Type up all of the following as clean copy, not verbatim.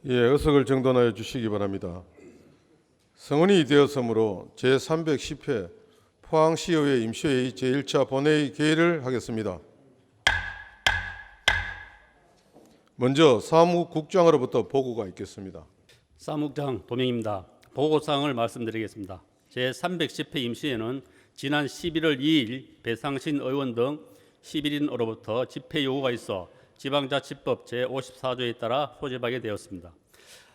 예, 의석을 정돈하여 주시기 바랍니다. 성원이 되었으므로 제310회 포항시의회 임시회의 제1차 본회의 개의를 하겠습니다. 먼저 사무국장으로부터 보고가 있겠습니다. 사무국장 도명입니다. 보고사항을 말씀드리겠습니다. 제310회 임시회는 지난 11월 2일 배상신 의원 등 11인으로부터 집회 요구가 있어 지방자치법 제54조에 따라 소집하게 되었습니다.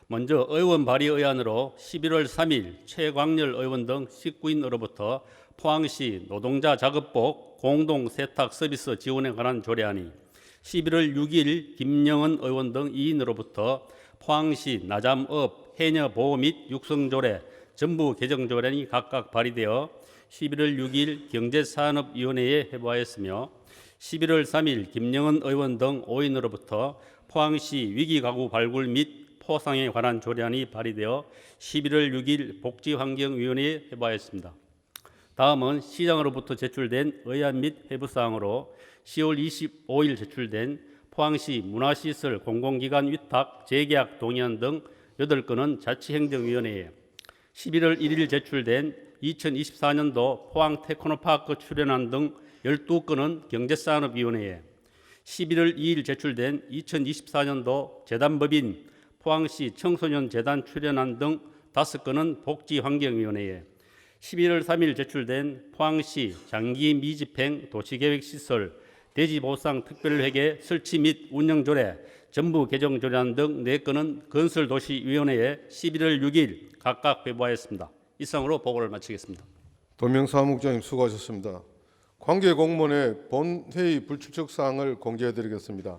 먼저 의원 발의 의안으로 11월 3일 최광렬 의원 등 19인으로부터 포항시 노동자 작업복 공동 세탁 서비스 지원에 관한 조례안이 11월 6일 김영은 의원 등 2인으로부터 포항시 나잠업 해녀 보호 및 육성 조례 전부 개정 조례안이 각각 발의되어 11월 6일 경제산업위원회에 회부하였으며 11월 3일 김영은 의원 등 5인으로부터 포항시 위기가구 발굴 및 포상에 관한 조례안이 발의되어 11월 6일 복지환경위원회에 회부하였습니다. 다음은 시장으로부터 제출된 의안 및 회부사항으로 10월 25일 제출된 포항시 문화시설 공공기관 위탁 재계약 동의안 등 8건은 자치행정위원회에 11월 1일 제출된 2024년도 포항 테크노파크 출연안 등 12건은 경제산업위원회에 11월 2일 제출된 2024년도 재단법인 포항시 청소년재단 출연안 등 5건은 복지환경위원회에 11월 3일 제출된 포항시 장기 미집행 도시계획시설 대지보상 특별회계 설치 및 운영조례 전부 개정 조례안 등 4건은 건설도시위원회에 11월 6일 각각 회부하였습니다. 이상으로 보고를 마치겠습니다. 도명 사무국장님 수고하셨습니다. 관계 공무원의 본회의 불출석 사항을 공지해드리겠습니다.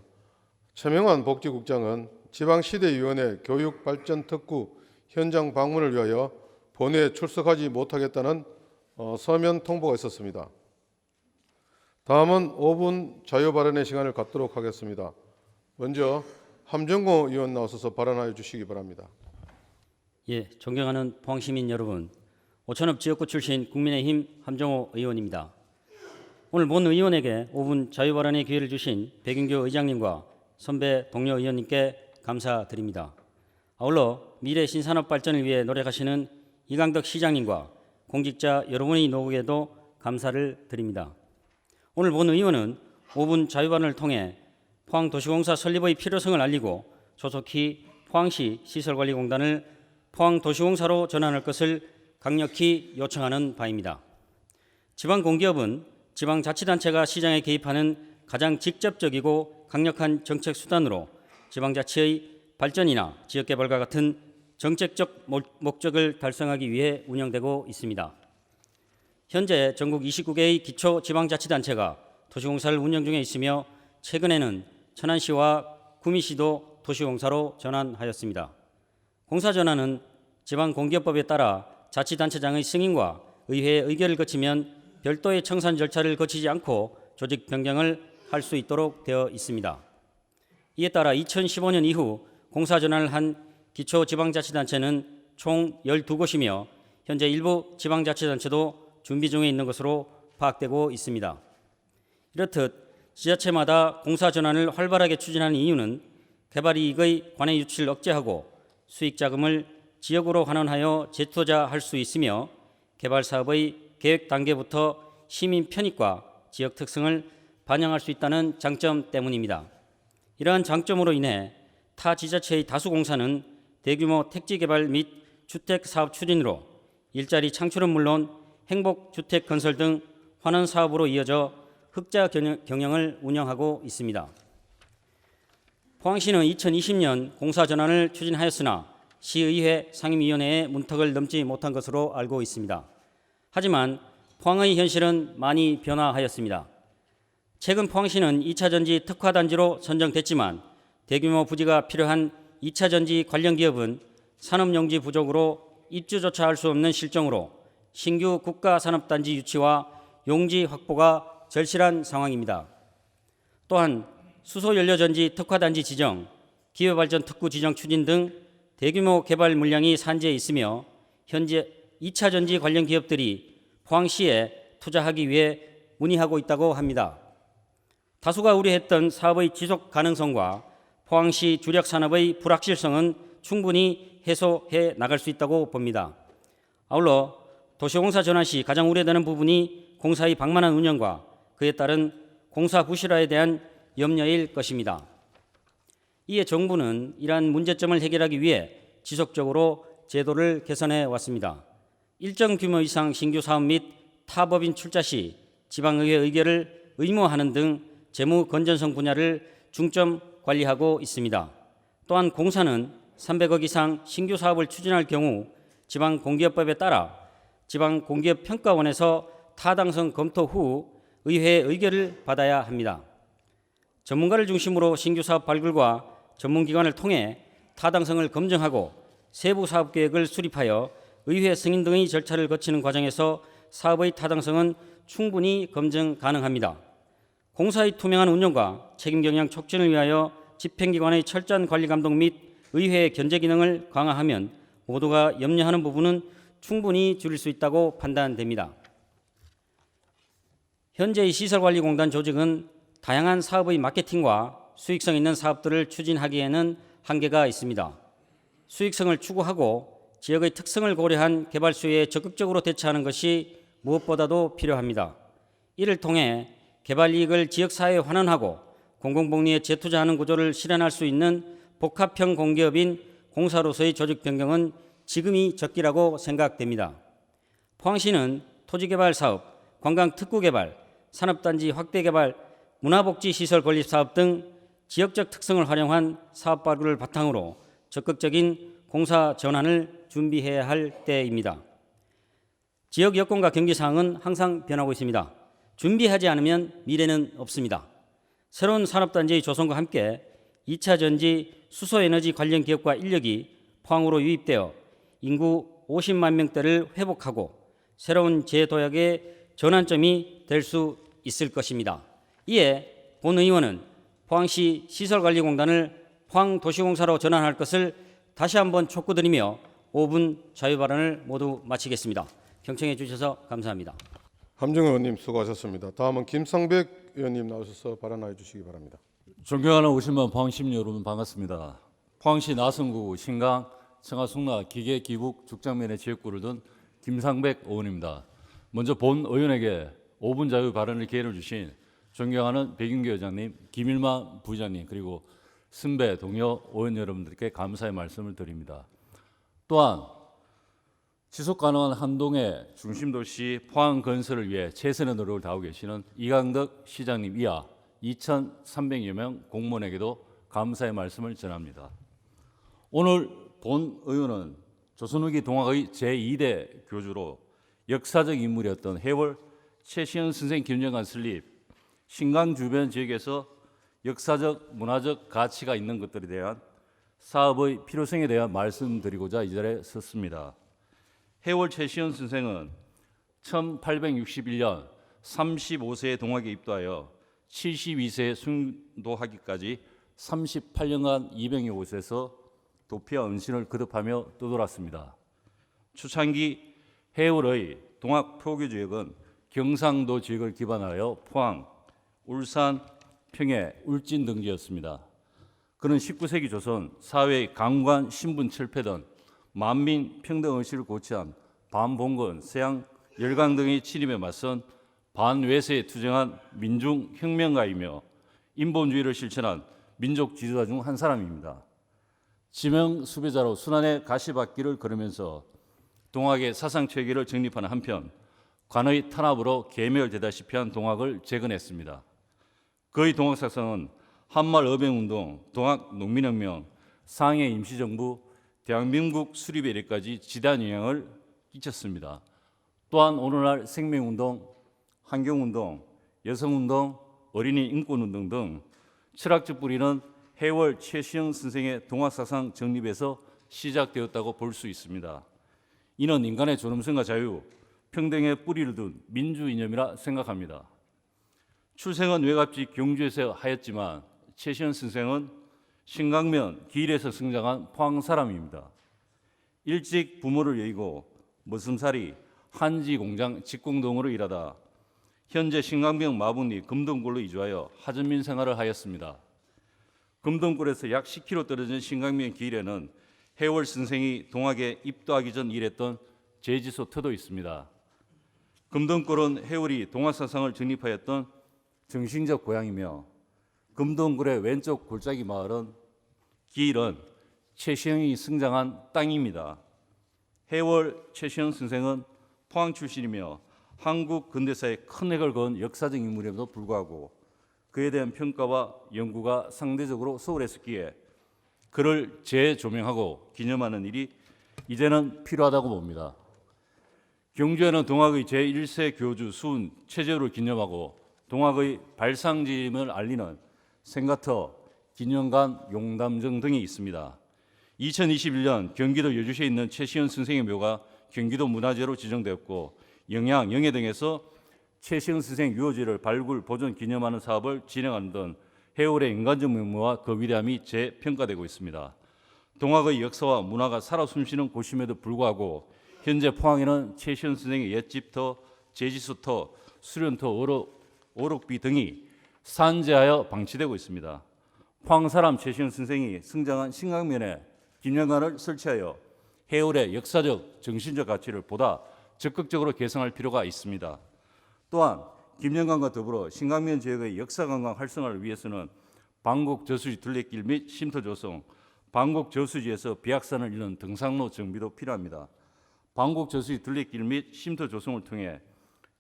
최명환 복지국장은 지방시대위원회 교육발전특구 현장 방문을 위하여 본회에 출석하지 못하겠다는 서면 통보가 있었습니다. 다음은 5분 자유발언의 시간을 갖도록 하겠습니다. 먼저 함정호 의원 나오셔서 발언하여 주시기 바랍니다. 예, 존경하는 포항시민 여러분, 오천읍 지역구 출신 국민의힘 함정호 의원입니다. 오늘 본 의원에게 5분 자유발언의 기회를 주신 백윤교 의장님과 선배 동료 의원님께 감사드립니다. 아울러 미래 신산업 발전을 위해 노력하시는 이강덕 시장님과 공직자 여러분의 노고에도 감사를 드립니다. 오늘 본 의원은 5분 자유발언을 통해 포항도시공사 설립의 필요성을 알리고 조속히 포항시 시설관리공단을 포항도시공사로 전환할 것을 강력히 요청하는 바입니다. 지방공기업은 지방자치단체가 시장에 개입하는 가장 직접적이고 강력한 정책 수단으로 지방자치의 발전이나 지역개발과 같은 정책적 목적을 달성하기 위해 운영되고 있습니다. 현재 전국 29개의 기초지방자치단체가 도시공사를 운영 중에 있으며 최근에는 천안시와 구미시도 도시공사로 전환하였습니다. 공사전환은 지방공기업법에 따라 자치단체장의 승인과 의회의 의결을 거치면 별도의 청산 절차를 거치지 않고 조직 변경을 할 수 있도록 되어 있습니다. 이에 따라 2015년 이후 공사전환을 한 기초지방자치단체는 총 12곳이며 현재 일부 지방자치단체도 준비 중에 있는 것으로 파악되고 있습니다. 이렇듯 지자체마다 공사전환을 활발하게 추진하는 이유는 개발이익의 관해 유치를 억제하고 수익자금을 지역으로 환원하여 재투자할 수 있으며 개발사업의 계획 단계부터 시민 편익과 지역 특성을 반영할 수 있다는 장점 때문입니다. 이러한 장점으로 인해 타 지자체의 다수 공사는 대규모 택지 개발 및 주택 사업 추진으로 일자리 창출은 물론 행복주택 건설 등 환원 사업으로 이어져 흑자 경영을 운영하고 있습니다. 포항시는 2020년 공사 전환을 추진하였으나 시의회 상임위원회의 문턱을 넘지 못한 것으로 알고 있습니다. 하지만 포항의 현실은 많이 변화하였습니다. 최근 포항시는 2차전지 특화단지로 선정됐지만 대규모 부지가 필요한 2차전지 관련 기업은 산업용지 부족으로 입주조차 할 수 없는 실정으로 신규 국가산업단지 유치와 용지 확보가 절실한 상황입니다. 또한 수소연료전지 특화단지 지정, 기회발전 특구 지정 추진 등 대규모 개발 물량이 산지에 있으며 현재 2차전지 관련 기업들이 포항시에 투자하기 위해 문의하고 있다고 합니다. 다수가 우려했던 사업의 지속 가능성과 포항시 주력 산업의 불확실성은 충분히 해소해 나갈 수 있다고 봅니다. 아울러 도시공사 전환 시 가장 우려되는 부분이 공사의 방만한 운영과 그에 따른 공사 부실화에 대한 염려일 것입니다. 이에 정부는 이러한 문제점을 해결하기 위해 지속적으로 제도를 개선해 왔습니다. 일정 규모 이상 신규 사업 및 타법인 출자 시 지방의회 의결을 의무화하는 등 재무 건전성 분야를 중점 관리하고 있습니다. 또한 공사는 300억 이상 신규 사업을 추진할 경우 지방공기업법에 따라 지방공기업평가원에서 타당성 검토 후 의회의 의결을 받아야 합니다. 전문가를 중심으로 신규 사업 발굴과 전문기관을 통해 타당성을 검증하고 세부 사업계획을 수립하여 의회 승인 등의 절차를 거치는 과정에서 사업의 타당성은 충분히 검증 가능합니다. 공사의 투명한 운영과 책임 경영 촉진을 위하여 집행기관의 철저한 관리 감독 및 의회의 견제 기능을 강화하면 모두가 염려하는 부분은 충분히 줄일 수 있다고 판단됩니다. 현재의 시설관리공단 조직은 다양한 사업의 마케팅과 수익성 있는 사업들을 추진하기에는 한계가 있습니다. 수익성을 추구하고 지역의 특성을 고려한 개발 수요에 적극적으로 대처하는 것이 무엇보다도 필요합니다. 이를 통해 개발 이익을 지역사회에 환원하고 공공복리에 재투자하는 구조를 실현할 수 있는 복합형 공기업인 공사로서의 조직 변경은 지금이 적기라고 생각됩니다. 포항시는 토지개발 사업, 관광특구개발, 산업단지 확대개발, 문화복지시설 건립사업 등 지역적 특성을 활용한 사업 발굴을 바탕으로 적극적인 공사 전환을 준비해야 할 때입니다. 지역 여건과 경기 사항은 항상 변하고 있습니다. 준비하지 않으면 미래는 없습니다. 새로운 산업단지의 조성과 함께 2차 전지 수소에너지 관련 기업과 인력이 포항으로 유입되어 인구 50만 명대를 회복하고 새로운 재도약의 전환점이 될 수 있을 것입니다. 이에 본 의원은 포항시 시설관리공단을 포항도시공사로 전환할 것을 다시 한번 촉구드리며 5분 자유발언을 모두 마치겠습니다. 경청해 주셔서 감사합니다. 함정호 의원님 수고하셨습니다. 다음은 김상백 의원님 나오셔서 발언하여 주시기 바랍니다. 존경하는 50만 포항시민 여러분 반갑습니다. 포항시 나성구 신강 청하숙라 기계기북 죽장면의 지역구를 둔 김상백 의원입니다. 먼저 본 의원에게 5분 자유 발언을 기회를 주신 존경하는 백윤규 의장님, 김일만 부의장님 그리고 선배 동료 의원 여러분들께 감사의 말씀을 드립니다. 또한 지속가능한 한동의 중심도시 포항 건설을 위해 최선의 노력을 다하고 계시는 이강덕 시장님 이하 2,300여 명 공무원에게도 감사의 말씀을 전합니다. 오늘 본 의원은 조선 후기 동학의 제2대 교주로 역사적 인물이었던 해월 최시현 선생 기념관 설립, 신강 주변 지역에서 역사적, 문화적 가치가 있는 것들에 대한 사업의 필요성에 대한 말씀드리고자 이 자리에 섰습니다. 해월 최시현 선생은 1861년 35세에 동학에 입도하여 72세에 순도하기까지 38년간 200여 곳에서 도피와 은신을 거듭하며 떠돌았습니다. 초창기 해월의 동학 표교 지역은 경상도 지역을 기반하여 포항, 울산, 평해, 울진 등지였습니다. 그는 19세기 조선 사회의 강관 신분 철폐던 만민 평등 의식을 고취한 반봉건, 서양 열강 등의 침입에 맞선 반외세에 투쟁한 민중 혁명가이며 인본주의를 실천한 민족 지도자 중 한 사람입니다. 지명 수배자로 순환의 가시밭길을 걸으면서 동학의 사상 체계를 정립하는 한편 관의 탄압으로 계멸되다시피 한 동학을 재건했습니다. 그의 동학 사상은 한말 어병운동, 동학 농민혁명, 상해 임시정부, 대한민국 수립에 이르기까지 지대한 영향을 끼쳤습니다. 또한 오늘날 생명운동, 환경운동, 여성운동, 어린이 인권운동 등 철학적 뿌리는 해월 최시영 선생의 동학사상 정립에서 시작되었다고 볼 수 있습니다. 이는 인간의 존엄성과 자유, 평등의 뿌리를 둔 민주 이념이라 생각합니다. 출생은 외갑지 경주에서 하였지만 최시현 선생은 신강면 기일에서 성장한 포항 사람입니다. 일찍 부모를 여의고 머슴살이, 한지 공장 직공동으로 일하다 현재 신강면 마분리 금동굴로 이주하여 하전민 생활을 하였습니다. 금동굴에서 약 10km 떨어진 신강면 기일에는 해월 선생이 동학에 입도하기 전 일했던 제지소 터도 있습니다. 금동굴은 해월이 동학사상을 정립하였던 정신적 고향이며 금동굴의 왼쪽 골짜기 마을은 길은 최시영이 성장한 땅입니다. 해월 최시영 선생은 포항 출신이며 한국 근대사에 큰 획을 그은 역사적 인물임에도 불구하고 그에 대한 평가와 연구가 상대적으로 소홀했었기에 그를 재조명하고 기념하는 일이 이제는 필요하다고 봅니다. 경주에는 동학의 제1세 교주 수훈 최재우를 기념하고 동학의 발상짐을 알리는 생가터, 기념관, 용담정 등이 있습니다. 2021년 경기도 여주시에 있는 최시현 선생의 묘가 경기도 문화재로 지정되었고 영양, 영해 등에서 최시현 선생 유호지를 발굴, 보존, 기념하는 사업을 진행하는 등 해월의 인간적 면모와 그 위대함이 재평가되고 있습니다. 동학의 역사와 문화가 살아 숨쉬는 곳임에도 불구하고 현재 포항에는 최시현 선생의 옛집터, 제지소터, 수련터, 오록비 등이 산재하여 방치되고 있습니다. 포항 사람 최시현 선생이 성장한 신강면에 기념관을 설치하여 해월의 역사적, 정신적 가치를 보다 적극적으로 개선할 필요가 있습니다. 또한 김영관과 더불어 신강면 지역의 역사관광 활성화를 위해서는 방곡 저수지 둘레길 및 쉼터 조성, 방곡 저수지에서 비악산을 잇는 등산로 정비도 필요합니다. 방곡 저수지 둘레길 및 쉼터 조성을 통해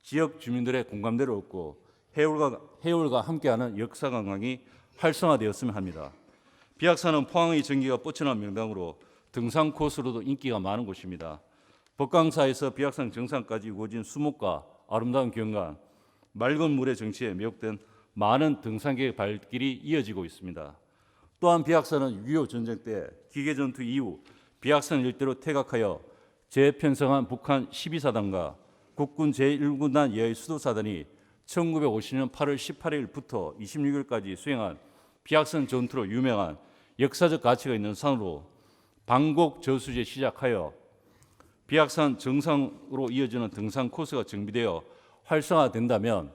지역 주민들의 공감대를 얻고 해월과 함께하는 역사관광이 활성화되었으면 합니다. 비악산은 포항의 전기가 뻗쳐난 명당으로 등산 코스로도 인기가 많은 곳입니다. 법강사에서 비악산 정상까지 이루어진 수목과 아름다운 경관, 맑은 물의 정취에 매혹된 많은 등산객의 발길이 이어지고 있습니다. 또한 비악산은 6.25 전쟁 때 기계 전투 이후 비악산 일대로 퇴각하여 재편성한 북한 12사단과 국군 제1군단 예의 수도사단이 1950년 8월 18일부터 26일까지 수행한 비악산 전투로 유명한 역사적 가치가 있는 산으로 방곡 저수지에 시작하여 비악산 정상으로 이어지는 등산 코스가 정비되어 활성화된다면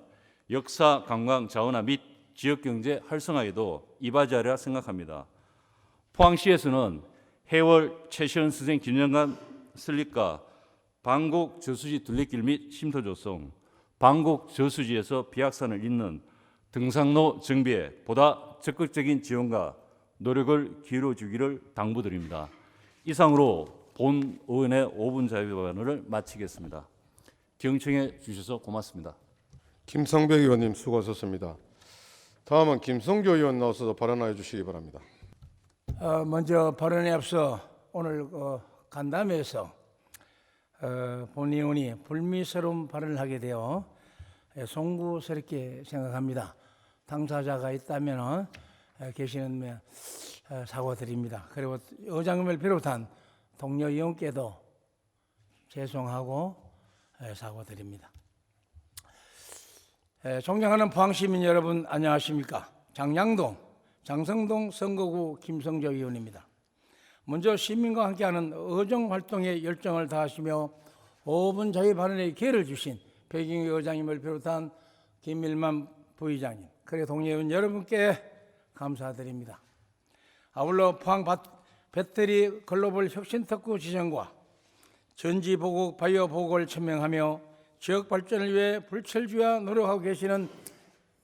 역사, 관광, 자원화 및 지역경제 활성화에도 이바지하리라 생각합니다. 포항시에서는 해월 최시현 선생 기념관 설립과 방곡 저수지 둘레길 및 쉼터 조성, 방곡 저수지에서 비악산을 잇는 등산로 정비에 보다 적극적인 지원과 노력을 기울여 주기를 당부드립니다. 이상으로 본 의원의 5분 자유발언을 마치겠습니다. 경청해 주셔서 고맙습니다. 김상백 의원님 수고하셨습니다. 다음은 김성교 의원 나와서 발언하여 주시기 바랍니다. 먼저 발언에 앞서 오늘 간담회에서 본 의원이 불미스러운 발언을 하게 되어 송구스럽게 생각합니다. 당사자가 있다면 계시는 사과드립니다. 그리고 의장님을 비롯한 동료 의원께도 죄송하고 사과드립니다. 존경하는 포항시민 여러분 안녕하십니까? 장량동, 장성동 선거구 김성조 의원입니다. 먼저 시민과 함께하는 의정활동에 열정을 다하시며 5분 자유 발언의 기회를 주신 백인규 의장님을 비롯한 김일만 부의장님, 그리고 동료 의원 여러분께 감사드립니다. 아울러 포항 배터리 글로벌 혁신특구 지정과 전지보국 바이오보국을 천명하며 지역 발전을 위해 불철주야 노력하고 계시는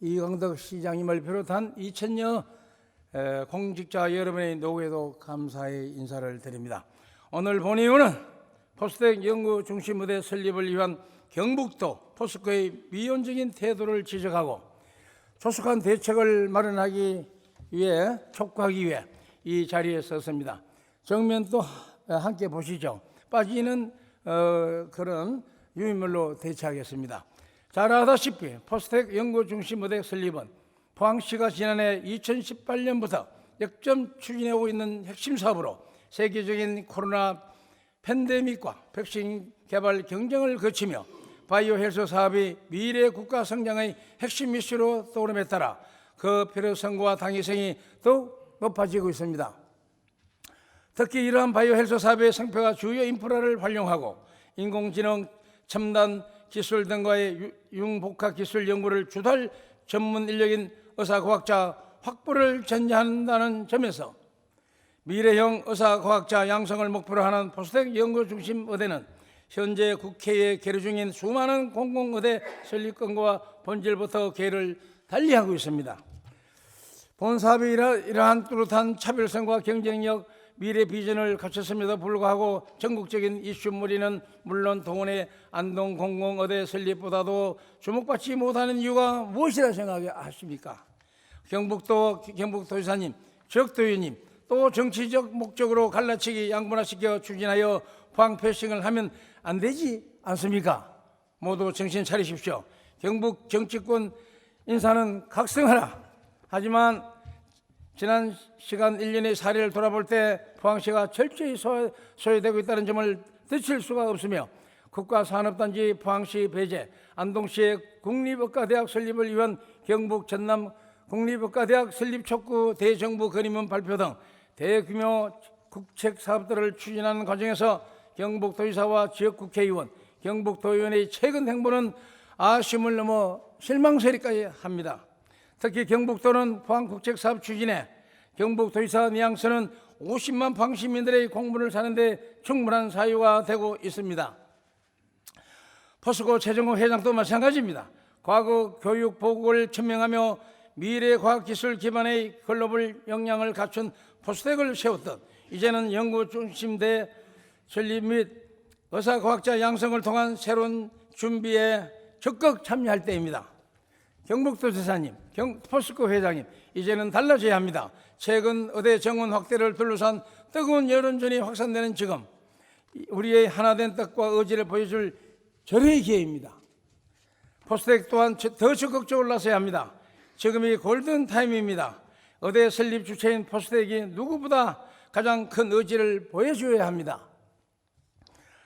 이광덕 시장님을 비롯한 2000여 공직자 여러분의 노고에도 감사의 인사를 드립니다. 오늘 본의원은 포스텍 연구 중심 무대 설립을 위한 경북도 포스코의 미온적인 태도를 지적하고 조속한 대책을 마련하기 위해 촉구하기 위해 이 자리에 섰습니다. 정면 또 함께 보시죠. 빠지는 그런 유인물로 대체하겠습니다. 잘 아다시피 포스텍 연구 중심 무대 설립은 포항시가 지난해 2018년부터 역점 추진해오고 있는 핵심 사업으로 세계적인 코로나 팬데믹과 백신 개발 경쟁을 거치며 바이오 헬스 사업이 미래 국가 성장의 핵심 이슈로 떠오름에 따라 그 필요성과 당위성이 더욱 높아지고 있습니다. 특히 이러한 바이오 헬스 사업의 성패가 주요 인프라를 활용하고 인공지능, 첨단 기술 등과의 융복합 기술 연구를 주도할 전문 인력인 의사과학자 확보를 전제한다는 점에서 미래형 의사과학자 양성을 목표로 하는 포스텍 연구중심 의대는 현재 국회에 계류 중인 수많은 공공의대 설립권과 본질부터 계를 달리하고 있습니다. 본 사업이 이러한 뚜렷한 차별성과 경쟁력, 미래 비전을 갖췄음에도 불구하고 전국적인 이슈몰이는 물론 동원의 안동 공공의대 설립보다도 주목받지 못하는 이유가 무엇이라 생각하십니까? 경북도지사님, 지역도의원님, 또 정치적 목적으로 갈라치기 양분화시켜 추진하여 포항 패싱을 하면 안 되지 않습니까? 모두 정신 차리십시오. 경북 정치권 인사는 각성하라. 하지만 지난 시간 1년의 사례를 돌아볼 때 포항시가 철저히 소외되고 있다는 점을 드칠 수가 없으며 국가산업단지 포항시 배제, 안동시의 국립의과대학 설립을 위한 경북 전남 국립의과대학 설립 촉구 대정부 건의문 발표 등 대규모 국책 사업들을 추진하는 과정에서 경북도지사와 지역국회의원, 경북도의원의 최근 행보는 아쉬움을 넘어 실망스럽기까지 합니다. 특히 경북도는 포항 국책사업 추진에 경북도지사 뉘앙스는 50만 포항 시민들의 공분을 사는데 충분한 사유가 되고 있습니다. 포스코 최정호 회장도 마찬가지입니다. 과거 교육 보국을 천명하며 미래 과학기술 기반의 글로벌 역량을 갖춘 포스텍을 세웠듯 이제는 연구중심대 설립 및 의사과학자 양성을 통한 새로운 준비에 적극 참여할 때입니다. 경북도지사님, 포스코 회장님, 이제는 달라져야 합니다. 최근 의대 정원 확대를 둘러싼 뜨거운 여론전이 확산되는 지금 우리의 하나된 뜻과 의지를 보여줄 절호의 기회입니다. 포스텍 또한 더 적극적으로 나서야 합니다. 지금이 골든 타임입니다. 의대 설립 주체인 포스텍이 누구보다 가장 큰 의지를 보여줘야 합니다.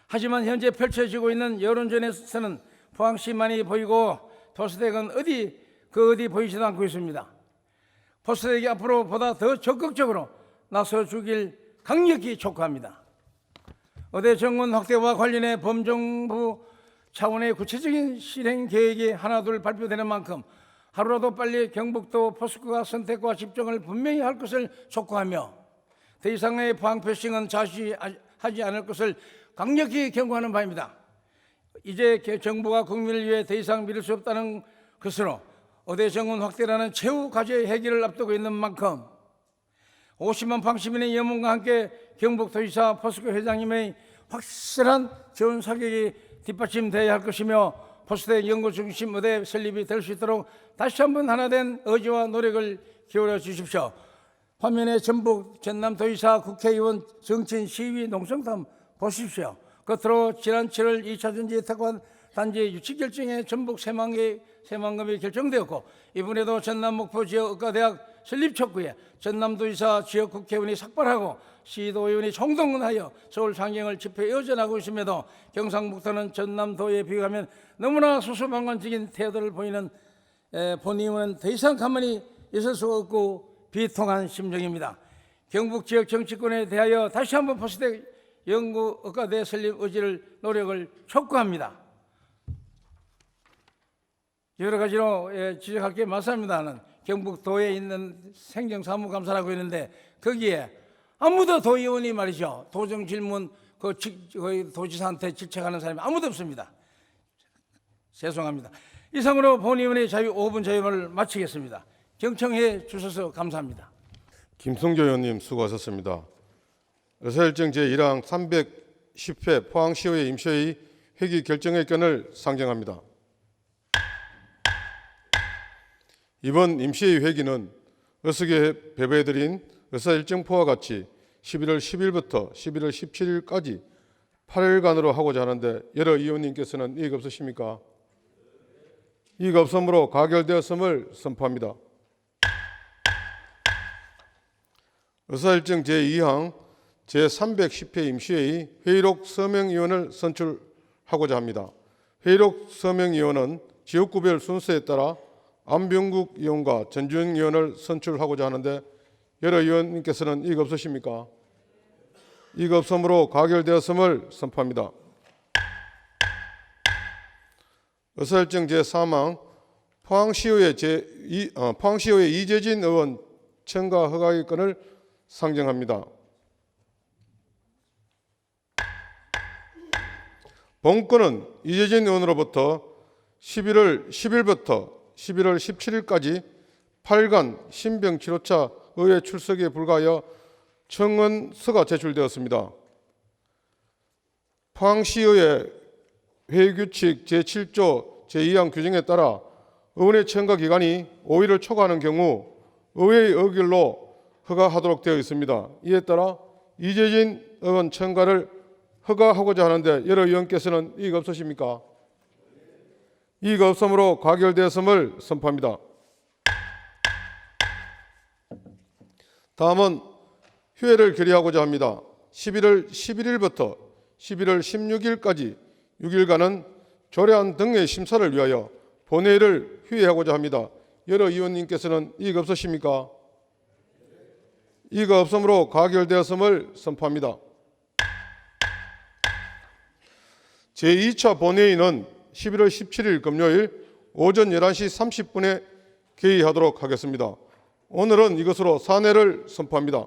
하지만 현재 펼쳐지고 있는 여론전에서는 포항시만이 보이고 포스텍은 어디 보이지도 않고 있습니다. 포스텍이 앞으로 보다 더 적극적으로 나서주길 강력히 촉구합니다. 의대 정원 확대와 관련해 범정부 차원의 구체적인 실행 계획이 하나둘 발표되는 만큼 하루라도 빨리 경북도 포스코가 선택과 집중을 분명히 할 것을 촉구하며 더 이상의 포항 패싱은 자시하지 않을 것을 강력히 경고하는 바입니다. 이제 정부가 국민을 위해 더 이상 미룰 수 없다는 것으로 의대 정원 확대라는 최후 과제의 해결을 앞두고 있는 만큼 50만 포항 시민의 염원과 함께 경북도지사 포스코 회장님의 확실한 지원 사격이 뒷받침되어야 할 것이며 포스텍 연구중심 의대 설립이 될 수 있도록 다시 한번 하나된 의지와 노력을 기울여 주십시오. 화면에 전북 전남도지사 국회의원 정치인 시위 농성담 보십시오. 끝으로 지난 7월 2차전지 특권 단지 유치 결정에 전북 새만금이 결정되었고 이번에도 전남 목포 지역 의과대학 설립 촉구에 전남도지사 지역국회의원이 삭발하고 시도의원이 총동원하여 서울 상경을 집회 여전하고 있음에도 경상북도는 전남도에 비교하면 너무나 수수방관적인 태도를 보이는 본 의원은 더 이상 가만히 있을 수 없고 비통한 심정입니다. 경북 지역 정치권에 대하여 다시 한번 포스텍 연구의과대 설립 의지를 노력을 촉구합니다. 여러 가지로 지적할 게 많습니다는 경북도에 있는 행정사무감사라고 있는데 거기에 아무도 도의원이 말이죠. 도정 질문 그 도지사한테 질책하는 사람이 아무도 없습니다. 죄송합니다. 이상으로 본 의원의 5분 자유를 마치겠습니다. 경청해 주셔서 감사합니다. 김성조 의원님 수고하셨습니다. 의사일정 제1항 310회 포항시의회 임시회의 회기 결정의견을 상정합니다. 이번 임시회의 회기는 어석에 배부해드린 의사일정표와 같이 11월 10일부터 11월 17일까지 8일간으로 하고자 하는데 여러 의원님께서는 이의가 없으십니까? 이의가 없으므로 가결되었음을 선포합니다. 의사일정 제2항 제310회 임시회의 회의록 서명위원을 선출하고자 합니다. 회의록 서명위원은 지역구별 순서에 따라 안병국 의원과 전주영 의원을 선출하고자 하는데 여러 의원님께서는 이의가 없으십니까? 이의가 없으므로 가결되었음을 선포합니다. 의사일정 제3항 포항시의회 이재진 의원 청가 허가의 건을 상정합니다. 본건은 이재진 의원으로부터 11월 10일부터 11월 17일까지 8간 신병치료차 의회 출석에 불과하여 청원서가 제출되었습니다. 포항시의회 회의규칙 제7조 제2항 규정에 따라 의원의 청가 기간이 5일을 초과하는 경우 의회의 의결로 허가하도록 되어 있습니다. 이에 따라 이재진 의원 청가를 허가하고자 하는데 여러 의원께서는 이의 없으십니까? 이의 없으므로 가결되었음을 선포합니다. 다음은 휴회를 결의하고자 합니다. 11월 11일부터 11월 16일까지 6일간은 조례안 등의 심사를 위하여 본회의를 휴회하고자 합니다. 여러 의원님께서는 이의가 없으십니까? 이의가 없으므로 가결되었음을 선포합니다. 제2차 본회의는 11월 17일 금요일 오전 11시 30분에 개의하도록 하겠습니다. 오늘은 이것으로 산회를 선포합니다.